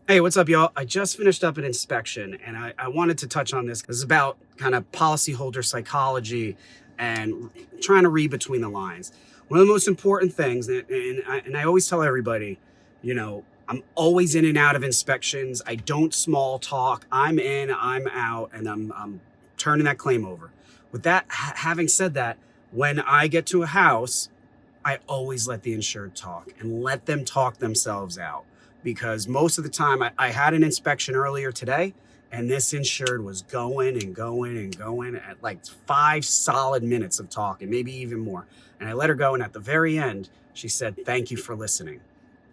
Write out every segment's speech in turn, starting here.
Hey, what's up, y'all? I just finished up an inspection and I wanted to touch on this. This is about kind of policyholder psychology and trying to read between the lines. One of the most important things, and I always tell everybody, I'm always in and out of inspections. I don't small talk. I'm in, I'm out, and I'm turning that claim over. With that, having said that, when I get to a house, I always let the insured talk and let them talk themselves out because most of the time I had an inspection earlier today and this insured was going and going and going at like 5 solid minutes of talking, maybe even more. And I let her go. And at the very end, she said, "Thank you for listening."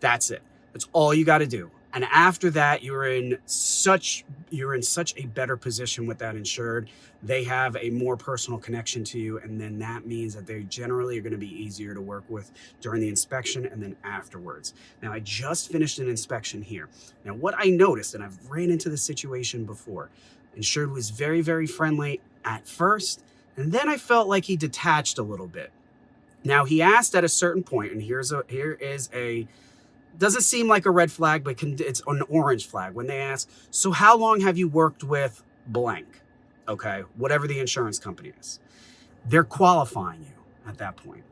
That's it. That's all you got to do. And after that, you're in such a better position with that insured. They have a more personal connection to you, and then that means that they generally are going to be easier to work with during the inspection and then afterwards. Now, I just finished an inspection here. Now, what I noticed, and I've ran into this situation before, insured was very, very friendly at first, and then I felt like he detached a little bit. Now, he asked at a certain point, and here is a doesn't seem like a red flag, but it's an orange flag when they ask, "So how long have you worked with blank?" Okay, whatever the insurance company is. They're qualifying you at that point.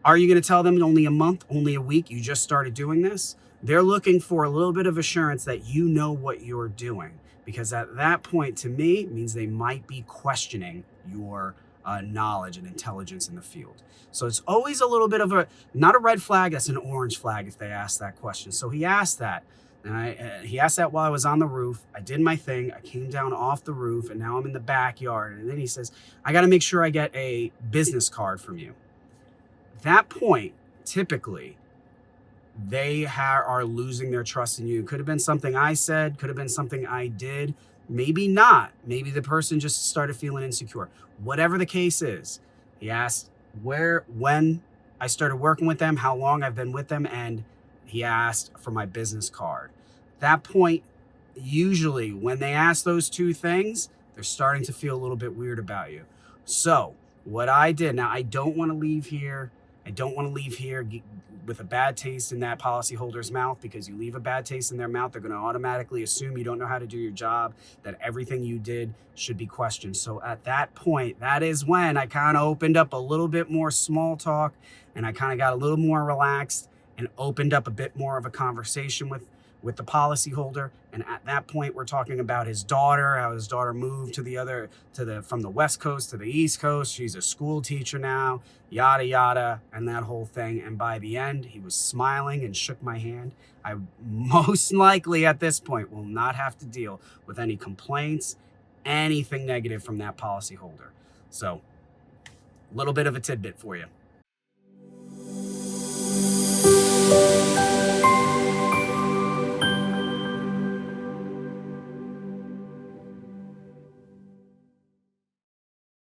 Are you going to tell them only a month, only a week, you just started doing this? They're looking for a little bit of assurance that you know what you're doing. Because at that point, to me, it means they might be questioning your knowledge and intelligence in the field. So it's always a little bit of not a red flag, that's an orange flag if they ask that question. So he asked that. And he asked that while I was on the roof. I did my thing. I came down off the roof and now I'm in the backyard. And then he says, "I got to make sure I get a business card from you." That point, typically, are losing their trust in you. Could have been something I said, could have been something I did, maybe not. Maybe the person just started feeling insecure. Whatever the case is, he asked when I started working with them, how long I've been with them, and he asked for my business card. That point, usually when they ask those two things, they're starting to feel a little bit weird about you. So, what I did, now I don't want to leave here. I don't want to leave here with a bad taste in that policyholder's mouth, because you leave a bad taste in their mouth, they're going to automatically assume you don't know how to do your job, that everything you did should be questioned. So at that point, that is when I kind of opened up a little bit more small talk and I kind of got a little more relaxed and opened up a bit more of a conversation with the policyholder. And at that point, we're talking about his daughter, how his daughter moved from the West Coast to the East Coast. She's a school teacher now, yada, yada, and that whole thing. And by the end, he was smiling and shook my hand. I most likely at this point will not have to deal with any complaints, anything negative from that policyholder. So, a little bit of a tidbit for you.